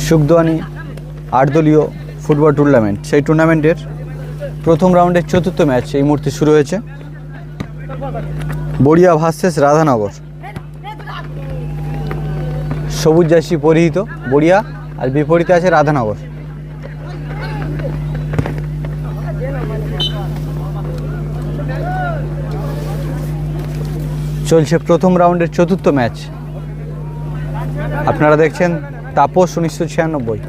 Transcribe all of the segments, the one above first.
সুখদোয়ানি 8 দলীয় football tournament, সেই টুর্নামেন্টের প্রথম রাউন্ডের চতুর্থ ম্যাচ এই মুহূর্তে শুরু হয়েছে। বড়িয়া ভার্সেস রাধানগর। সবুজ জার্সি পরিহিত বড়িয়া আর বিপরীতে আছে রাধানগর। চলছে প্রথম রাউন্ডের চতুর্থ ম্যাচ। আপনারা দেখছেন তাপস 1996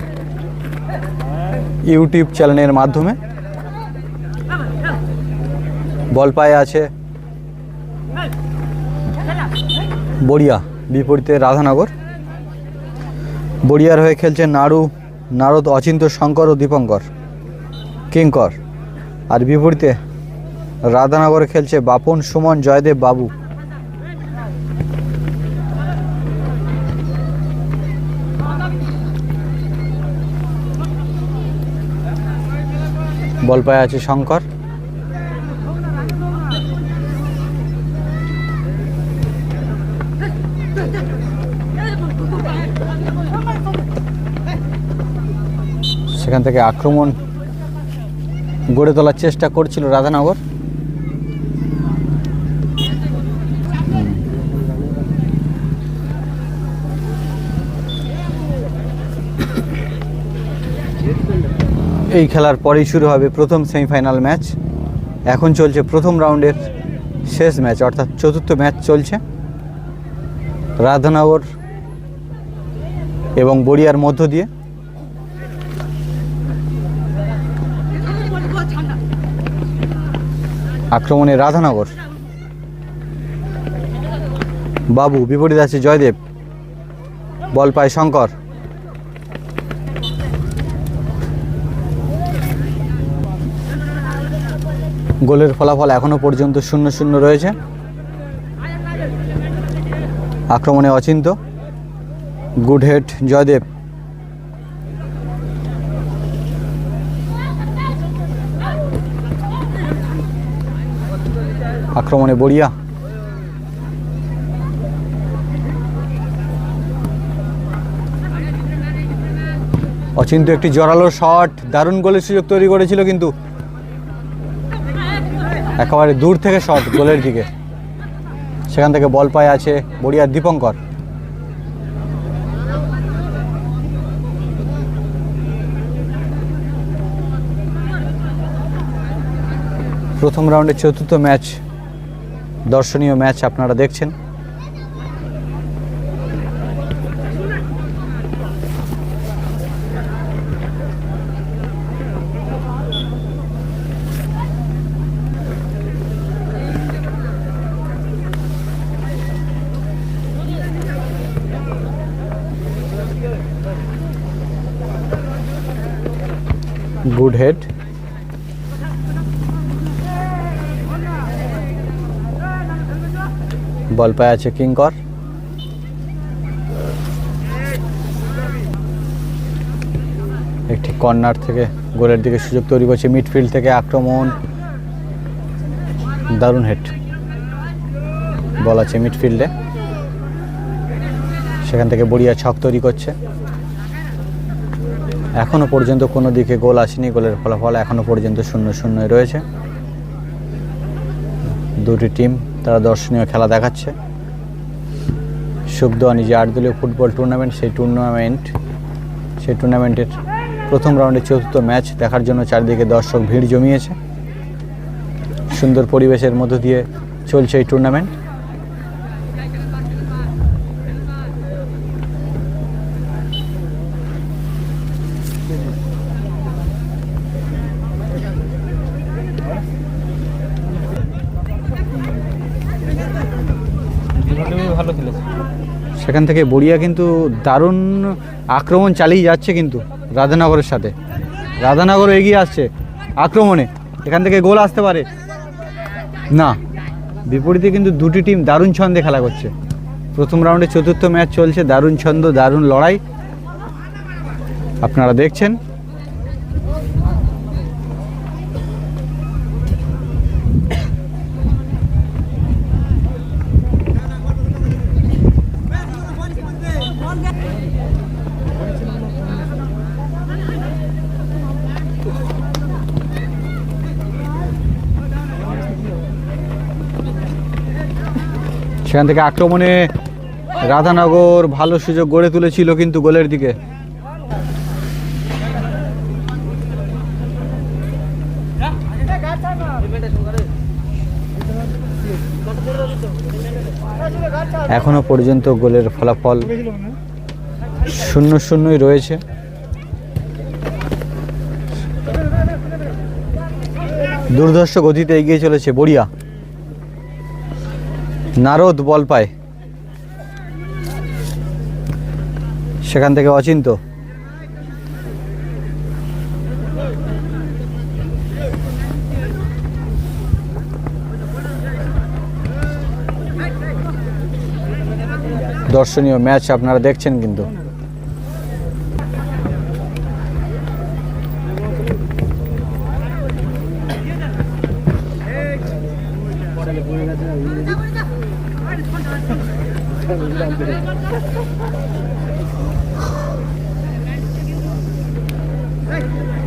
ইউটিউব চ্যানেলের মাধ্যমে। বল পায়ে আছে বড়িয়া, বিপরীতে রাধানগর। বড়িয়ার হয়ে খেলছে নারদ, অচিন্ত, শঙ্কর ও দীপঙ্কর, কিঙ্কর। আর বিপরীতে রাধানগরে খেলছে বাপন, সুমন, জয়দেব, বাবু। বল পায়ে আছে শঙ্কর। সেখান থেকে আক্রমণ গড়ে তোলার চেষ্টা করছিল রাধানগর। এই খেলার পরেই শুরু হবে প্রথম সেমিফাইনাল ম্যাচ। এখন চলছে প্রথম রাউন্ডের শেষ ম্যাচ, অর্থাৎ চতুর্থ ম্যাচ চলছে রাধানগর এবং বড়িয়ার মধ্য দিয়ে। আক্রমণে রাধানগর, বাবু, বিপরীতে আছে জয়দেব। বল পায় শঙ্কর। গোলের ফলাফল এখনো পর্যন্ত 0-0 রয়েছে। আক্রমণে অচিন্ত, গুড হেড জয়দেব। আক্রমণে বড়িয়া। অচিন্ত একটি জোরালো শট, দারুণ গোলের সুযোগ তৈরি করেছিল, কিন্তু একেবারে দূর থেকে শট গোলের দিকে। সেখান থেকে বল পায়ে আছে বড়িয়ার দীপঙ্কর। প্রথম রাউন্ডের চতুর্থ ম্যাচ, দর্শনীয় ম্যাচ আপনারা দেখছেন। Good head. বল পায়ে আছে কিঙ্কর। একটি কর্নার থেকে গোলের দিকে সুযোগ তৈরি করছে মিডফিল্ড থেকে। আক্রমণ, দারুণ হেড। বল আছে মিডফিল্ডে। সেখান থেকে বড়িয়া ছক তৈরি করছে। এখনো পর্যন্ত কোনো দিকে গোল আসেনি। গোলের ফলাফল এখনো পর্যন্ত 0-0 রয়েছে। দুটি টিম তারা দর্শনীয় খেলা দেখাচ্ছে। সুখদোয়ানি যে 8 দলীয় ফুটবল টুর্নামেন্ট, সেই টুর্নামেন্টের প্রথম রাউন্ডে চতুর্থ ম্যাচ দেখার জন্য চারিদিকে দর্শক ভিড় জমিয়েছে। সুন্দর পরিবেশের মধ্য দিয়ে চলছে এই টুর্নামেন্ট। ভালো খেলেছে। সেখান থেকে বড়িয়া কিন্তু দারুণ আক্রমণ চালিয়ে যাচ্ছে, কিন্তু রাধানগরের সাথে। রাধানগর এগিয়ে আসছে আক্রমণে। এখান থেকে গোল আসতে পারে না। বিপরীতে কিন্তু দুটি টিম দারুণ ছন্দে খেলা করছে। প্রথম রাউন্ডে চতুর্থ ম্যাচ চলছে। দারুণ ছন্দ, দারুণ লড়াই আপনারা দেখছেন। সেখান থেকে আক্রমণে রাধানগর ভালো সুযোগ গড়ে তুলেছিল কিন্তু গোলের দিকে। এখনো পর্যন্ত গোলের ফলাফল 0-0 রয়েছে। দুর্ধর্ষ গতিতে এগিয়ে চলেছে বড়িয়া। নারদ বল পায়, সেখান থেকে অচিন্ত। দর্শনীয় ম্যাচ আপনারা দেখছেন কিন্তু।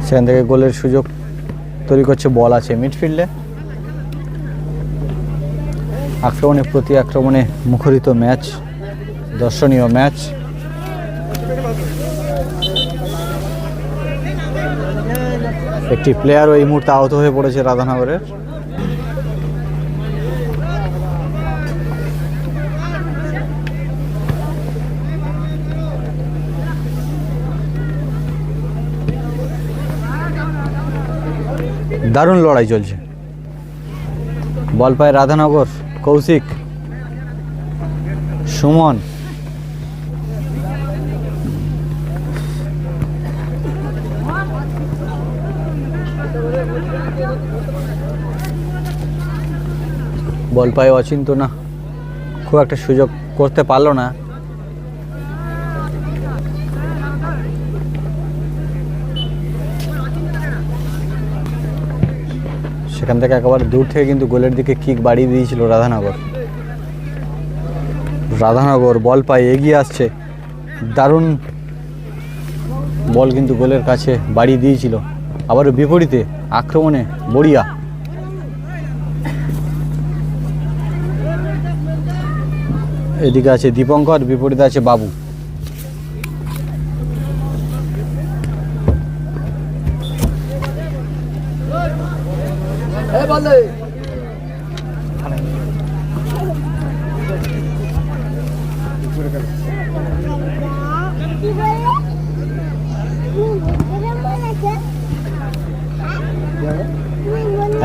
সেখান থেকে গোলের সুযোগ তৈরি করছে, বল আছে মিডফিল্ডে। আক্রমণে প্রতি আক্রমণে মুখরিত ম্যাচ, দর্শনীয় ম্যাচ। একটি প্লেয়ারও এই মুহূর্তে আহত হয়ে পড়েছে রাধানগরের। দারুণ লড়াই চলছে, বল পায় রাধানগর। কৌশিক, সুমন, বল পায় অচিন্ত। না, খুব একটা সুযোগ করতে পারলো না। সেখান থেকে একেবারে দূর থেকে কিন্তু গোলের দিকে কিক বাড়িয়ে দিয়েছিল রাধানগর। রাধানগর বল পায়, এগিয়ে আসছে। দারুণ বল কিন্তু গোলের কাছে বাড়িয়ে দিয়েছিল। আবারও বিপরীতে আক্রমণে বড়িয়া। এদিকে আছে দীপঙ্কর, বিপরীতে আছে বাবু।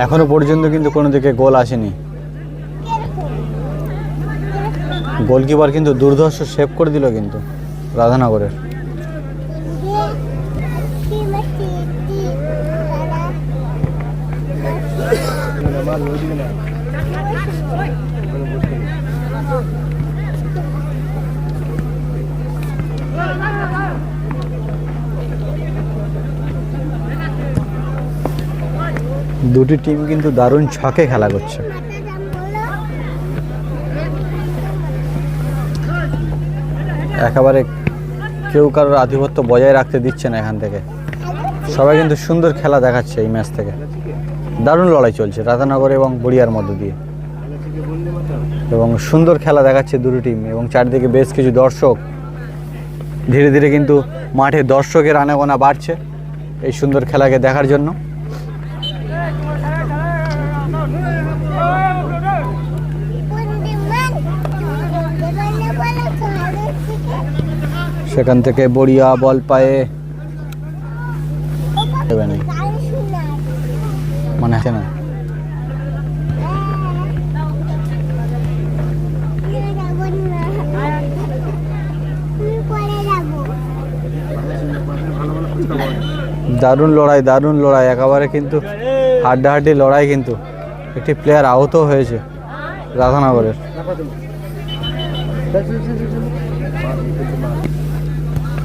এখনো পর্যন্ত কিন্তু কোনো দিকে গোল আসেনি। গোলকিপার কিন্তু দুর্ধর্ষ সেভ করে দিল কিন্তু রাধানগরের। দুটি টিম কিন্তু দারুণ ছকে খেলা করছে। একেবারে কেউ কারোর আধিপত্য বজায় রাখতে দিচ্ছে না এখান থেকে। সবাই কিন্তু সুন্দর খেলা দেখাচ্ছে এই ম্যাচ থেকে। দারুণ লড়াই চলছে রাধানগর এবং বড়িয়ার মধ্য দিয়ে, এবং সুন্দর খেলা দেখাচ্ছে দুটো টিম। এবং চারদিকে বেশ কিছু দর্শক। ধীরে ধীরে কিন্তু মাঠে দর্শকের আনাগোনা বাড়ছে এই সুন্দর খেলাকে দেখার জন্য। সেখান থেকে বড়িয়া বল পায়ে মনে আছে না, দারুণ লড়াই, দারুণ লড়াই একেবারে কিন্তু হাড্ডাহাড্ডি লড়াই। কিন্তু একটি প্লেয়ার আহত হয়েছে রাধানগরের।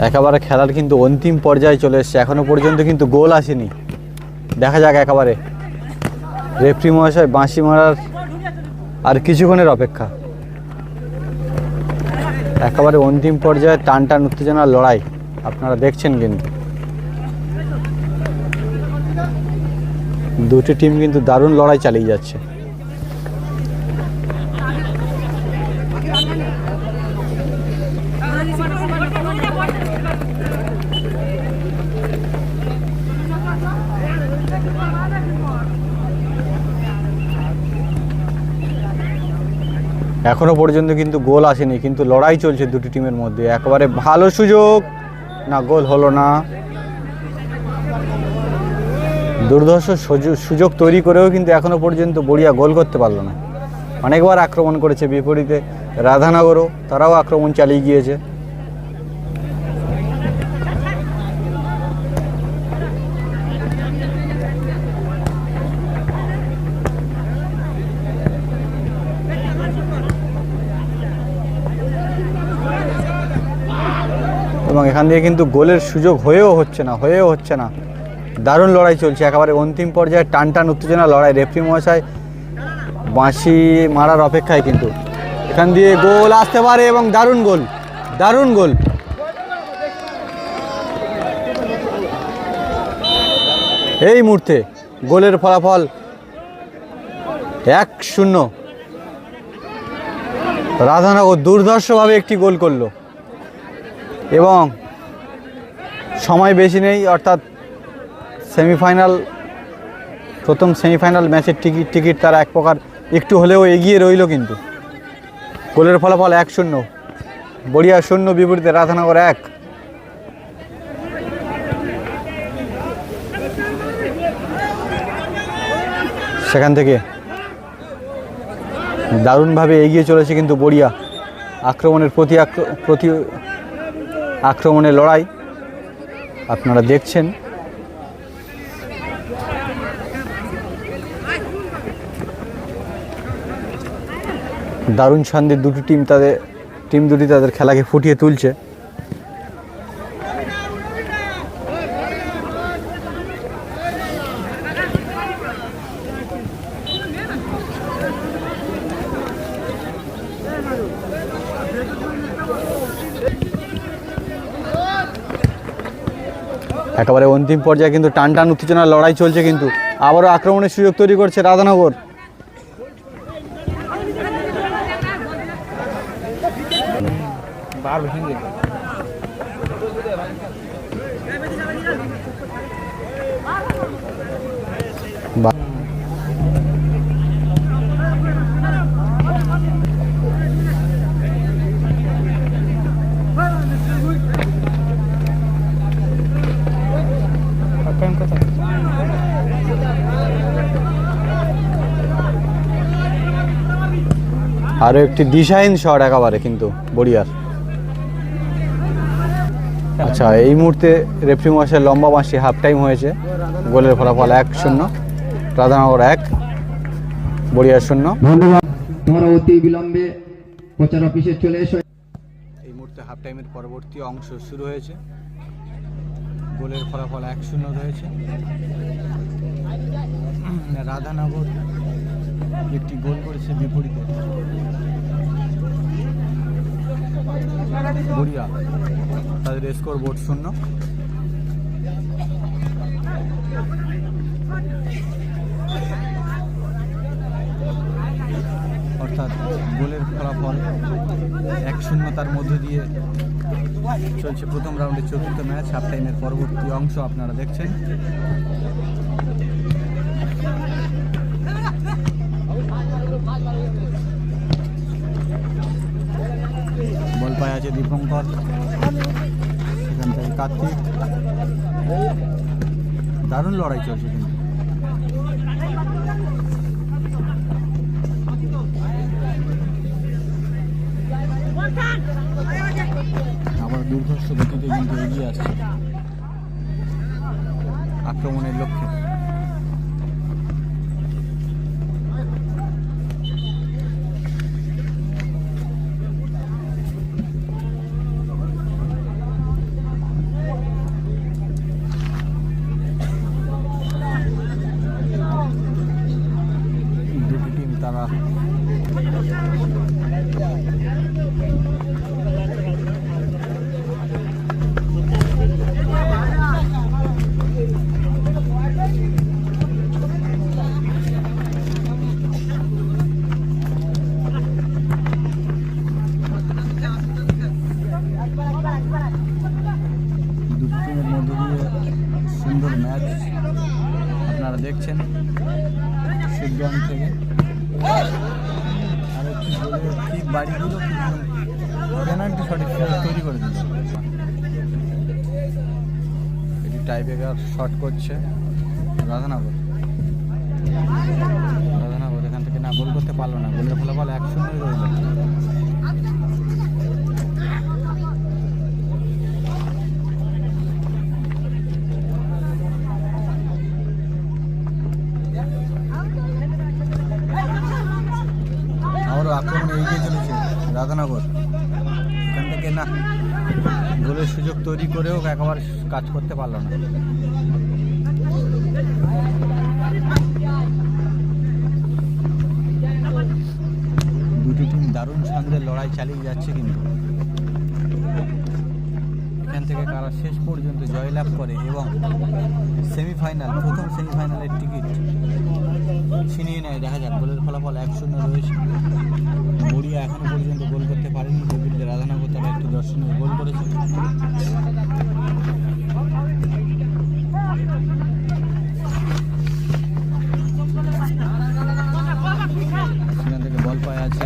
একেবারে খেলার কিন্তু অন্তিম পর্যায়ে চলে এসছে। এখনো পর্যন্ত কিন্তু গোল আসেনি। দেখা যাক, একেবারে রেফারি মহাশয় বাঁশি মারার আর কিছুক্ষণের অপেক্ষা। একেবারে অন্তিম পর্যায়ে টান টান উত্তেজনার লড়াই আপনারা দেখছেন কিন্তু। দুটি টিম কিন্তু দারুণ লড়াই চালিয়ে যাচ্ছে। এখনো পর্যন্ত কিন্তু গোল আসেনি, কিন্তু লড়াই চলছে দুটি টিমের মধ্যে। একেবারে ভালো সুযোগ, না গোল হলো না। দুর্ধর্ষ সুযোগ তৈরি করেও কিন্তু এখনো পর্যন্ত বড়িয়া গোল করতে পারলো না। অনেকবার আক্রমণ করেছে বিপরীতে রাধানগরও, তারাও আক্রমণ চালিয়ে গিয়েছে। এবং এখান থেকে কিন্তু গোলের সুযোগ হয়েও হচ্ছে না। দারুণ লড়াই চলছে, একেবারে অন্তিম পর্যায়ে টান টান উত্তেজনা লড়াই। রেফরি মহাশয় বাঁশি মারার অপেক্ষায়, কিন্তু এখান দিয়ে গোল আসতে পারে এবং দারুণ গোল। এই মুহূর্তে গোলের ফলাফল 1-0। রাধানগর দুর্ধর্ষভাবে একটি গোল করলো এবং সময় বেশি নেই, অর্থাৎ প্রথম সেমিফাইনাল ম্যাচের টিকিট তারা এক প্রকার একটু হলেও এগিয়ে রইল। কিন্তু গোলের ফলাফল 1-0, বড়িয়া 0 বিপরীতে রাধানগর 1। সেখান থেকে দারুণভাবে এগিয়ে চলেছে কিন্তু বড়িয়া। আক্রমণের প্রতি আক্রমণের লড়াই আপনারা দেখছেন। দারুণ ছন্দে টিম দুটি তাদের খেলাকে ফুটিয়ে তুলছে। একেবারে অন্তিম পর্যায়ে কিন্তু টান টান উত্তেজনার লড়াই চলছে, কিন্তু আবারও আক্রমণের সুযোগ তৈরি করছে রাধানগর। আরও একটি দিশাহীন শট একেবারে কিন্তু বড়িয়ার। আচ্ছা, এই মুহূর্তে রেফরি মহাশয়ের লম্বা বাঁশি, হাফ টাইম হয়েছে। গোলের ফলাফল 1-0, রাধানগর 1, বড়িয়া 0। তোমরা অতি বিলম্বে প্রচার অফিসে চলে এসো। এই মুহূর্তে হাফ টাইমের পরবর্তী অংশ শুরু হয়েছে। গোলের ফলাফল 1-0 রয়েছে। রাধানগর একটি গোল করেছে বিপরীতে, বড়িয়া তাদের স্কোর বোর্ড 0। অর্থাৎ গোলের ফলাফল 1-0, তার মধ্যে দিয়ে চলছে প্রথম রাউন্ডের চতুর্থ ম্যাচ। হাফ টাইমের পরবর্তী অংশ আপনারা দেখছেন। বল পায় আছে দীপঙ্কর, সেখান থেকে কার্তিক। দারুণ লড়াই চলছে কিন্তু। আবার দুর্ধর্ষ গতিতে কিন্তু এগিয়ে আসছে আক্রমণের লক্ষ্যে। দুটি টিম তারা সুন্দর ম্যাচ আপনারা দেখছেন শিবগঞ্জ থেকে। আর একটি বাড়িগুলো পেনাল্টি সঠিক তৈরি করে দিল। এটি টাইব্রেকার শট করছে রাধানগর। রাধানগর এখান থেকে না গোল করতে পারলো না, গোলের ফলাফল 1-0 রইল। আবারও আক্রমণে এগিয়ে চলেছে রাধানগর। এখান থেকে না গোলের সুযোগ তৈরি করেও একেবারে কাজ করতে পারলো না। দুটি টিম দারুণ ছন্দের লড়াই চালিয়ে যাচ্ছে, কিন্তু এখান থেকে কারা শেষ পর্যন্ত জয়লাভ করে এবং সেমিফাইনাল, প্রথম সেমিফাইনালের টিকিট ছিনিয়ে নেয় দেখা যাক। গোলের ফলাফল 1-0 রয়েছে। বড়িয়া এখনো পর্যন্ত গোল করতে পারেনি, বিপরীতে রাধানগর তারা একটু দর্শনীয় গোল করেছে। সেখান থেকে বল পায় আছে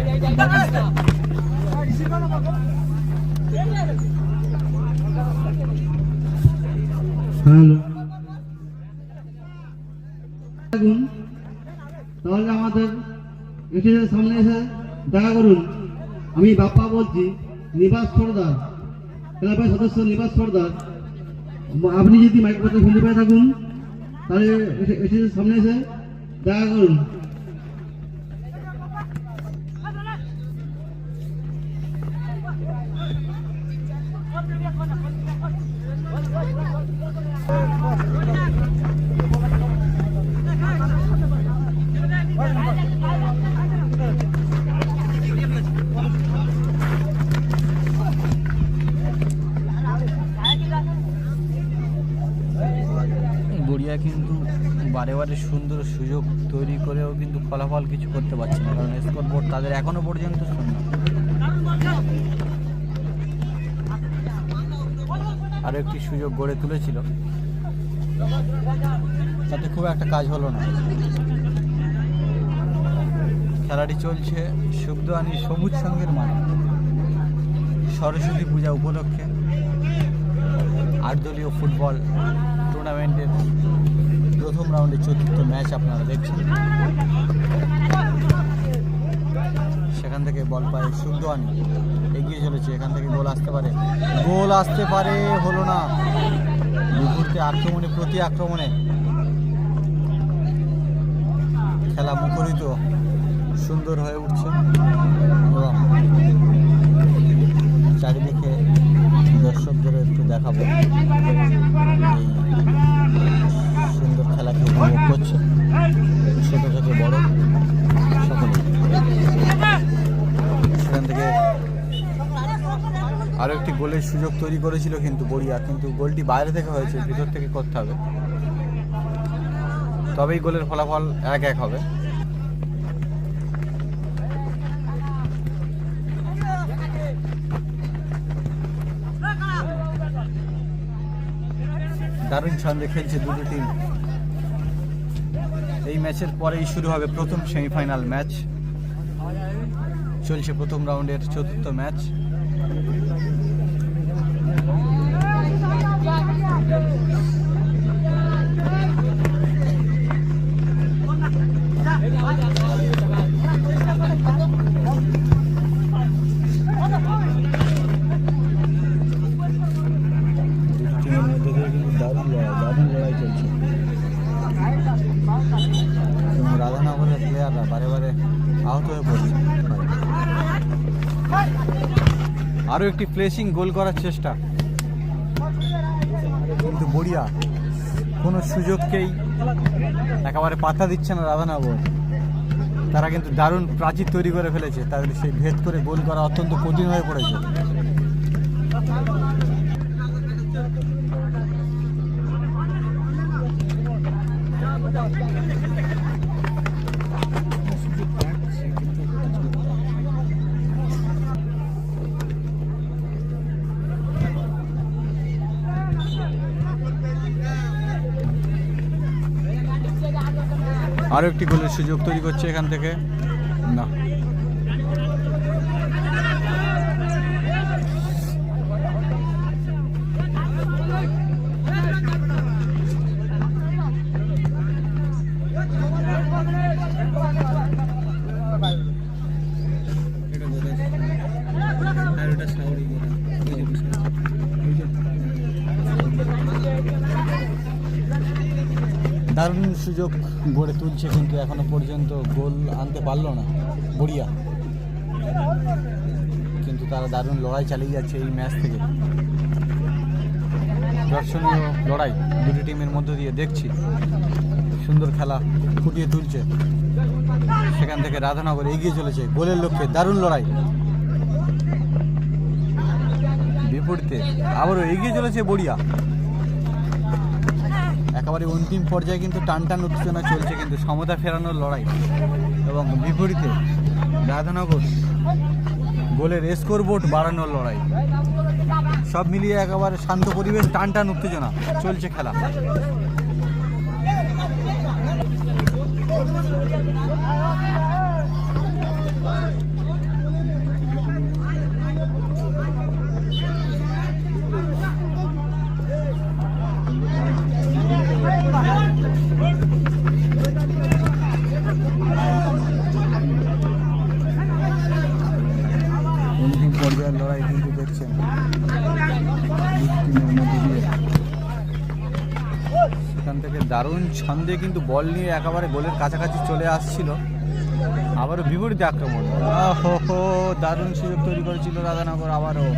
হ্যালো, তাহলে আমাদের এটির সামনে এসে দেখা করুন। আমি বাপ্পা বলছি, নিবাস সর্দার, ক্লাবের সদস্য নিবাস সর্দার। আপনি যদি মাইক্রোফোন শুনতে পেয়ে থাকুন তাহলে এটির সামনে এসে দেখা করুন। গড়িয়া কিন্তু বারে বারে সুন্দর সুযোগ তৈরি করেও কিন্তু ফলাফল কিছু করতে পারছে না, কারণ স্কোর বোর্ড তাদের এখনো পর্যন্ত শূন্য। আরও একটি সুযোগ গড়ে তুলেছিল, তাতে খুব একটা কাজ হলো না। খেলাটি চলছে সুখদানি সবুজ সঙ্গের মাঠে। সরস্বতী পূজা উপলক্ষে 8 দলীয় ফুটবল টুর্নামেন্টের প্রথম রাউন্ডে চতুর্থ ম্যাচ আপনারা দেখছেন। সেখান থেকে বল পায় সুখদানি, এগিয়ে চলেছে। এখান থেকে গোল আসতে পারে, গোল আসতে পারে, হলো না। বিপরীতে আক্রমণে প্রতি আক্রমণে খেলা মুখরিত সুন্দর হয়ে উঠছে এবং চারিদিকে দর্শকদের একটু দেখাবো এই সুন্দর খেলাকে উপভোগ করছে ছোট থেকে বড় সকলে। সেখান থেকে আরও একটি গোলের সুযোগ তৈরি করেছিল কিন্তু বড়িয়া, কিন্তু গোলটি বাইরে থেকে হয়েছে, ভিতর থেকে করতে হবে, তবেই গোলের ফলাফল 1-1 হবে। দারুণ ছন্দে খেলছে দুটো টিম। এই ম্যাচের পরেই শুরু হবে প্রথম সেমিফাইনাল ম্যাচ। চলছে প্রথম রাউন্ডের চতুর্থ ম্যাচ। লড়াই চলছে এবং রাধানগরের প্লেয়াররা বারে বারে আহত হয়ে পড়ছে। আরও একটি প্লেসিং গোল করার চেষ্টা, কিন্তু বড়িয়া কোনো সুযোগকেই একেবারে পাত্তা দিচ্ছে না রাধানগর। তারা কিন্তু দারুণ প্রাচীর তৈরি করে ফেলেছে, তাদের সেই ভেদ করে গোল করা অত্যন্ত কঠিন হয়ে পড়েছে। আরও একটি গোলের সুযোগ তৈরি করছে এখান থেকে, না দারুণ সুযোগ গড়ে তুলছে, কিন্তু এখনো পর্যন্ত গোল আনতে পারলো না বড়িয়া। কিন্তু তারা দারুণ লড়াই চালিয়ে যাচ্ছে এই ম্যাচ থেকে। দর্শনীয় লড়াই দুটি টিমের মধ্য দিয়ে দেখছি, সুন্দর খেলা ফুটিয়ে তুলছে। সেখান থেকে রাধানগর এগিয়ে চলেছে গোলের লক্ষ্যে, দারুণ লড়াই। বিপরীতে আবারও এগিয়ে চলেছে বড়িয়া। একেবারে অন্তিম পর্যায়ে কিন্তু টান টান উত্তেজনা চলছে, কিন্তু সমতা ফেরানোর লড়াই। এবং বিপরীতে রাধানগর গোলের স্কোর বোর্ড বাড়ানোর লড়াই। সব মিলিয়ে একেবারে শান্ত পরিবেশ, টান টান উত্তেজনা চলছে খেলা। অন্তিম পর্যায়ের লড়াই কিন্তু দেখছেন দুটি টিমের মধ্যে দিয়ে। সেখান থেকে দারুণ ছন্দে কিন্তু বল নিয়ে একেবারে গোলের কাছাকাছি চলে আসছিল। আবারও বিপরীতে আক্রমণ, হো দারুণ সুযোগ তৈরি করেছিল রাধানগর আবারও।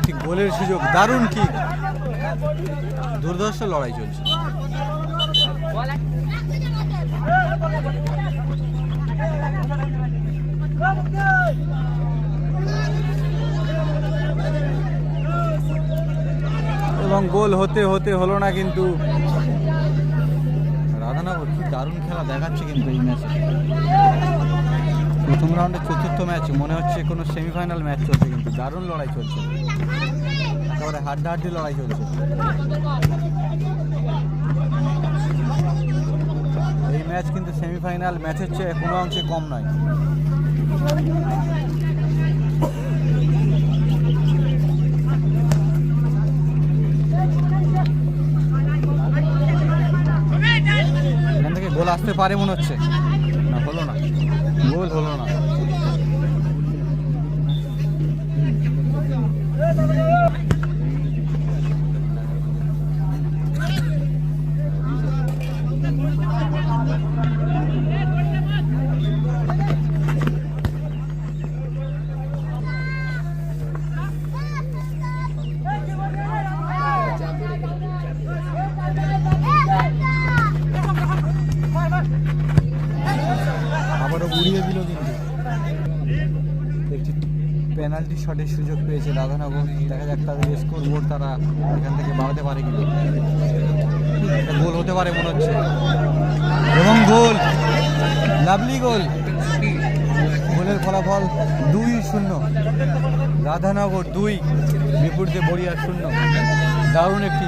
ঠিক গোলের সুযোগ, দারুণ কিক, দুর্ধর্ষ লড়াই চলছে। এবং গোল হতে হতে হলো না, কিন্তু রাধানগর কি দারুণ খেলা দেখাচ্ছে কিন্তু এই ম্যাচে। প্রথম রাউন্ডের চতুর্থ ম্যাচ, মনে হচ্ছে কোনো সেমিফাইনাল ম্যাচ চলছে, কিন্তু দারুণ লড়াই চলছে, একেবারে হাড্ডাহাড্ডি লড়াই চলছে। এই ম্যাচ কিন্তু সেমিফাইনাল ম্যাচের চেয়ে কোনো অংশে কম নয়। এখান থেকে গোল আসতে পারে মনে হচ্ছে, না হলো না, গোল হলো না। আবারও উড়িয়ে দিল, কিন্তু একটি পেনাল্টি শটের সুযোগ পেয়েছে রাধানগর। দেখা যাক তাদের স্কোর বোর্ড তারা এখান থেকে বাড়াতে পারে কিনা। গোল হতে পারে মনে হচ্ছে, এবং গোল, লাভলি গোল। গোলের ফলাফল 2-0, রাধানগর 2, বিপরীতে বড়িয়া 0। দারুণ একটি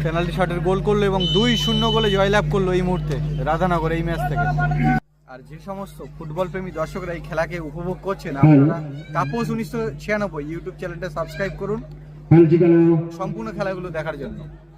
পেনাল্টি শটের গোল করলো এবং 2-0 গোলে জয়লাভ করলো এই মুহূর্তে রাধানগর এই ম্যাচ থেকে। আর যে সমস্ত ফুটবল প্রেমী দর্শকরা এই খেলাকে উপভোগ করছেন, আপনারা তাপস 1996 ইউটিউব চ্যানেলটা সাবস্ক্রাইব করুন সম্পূর্ণ খেলাগুলো দেখার জন্য।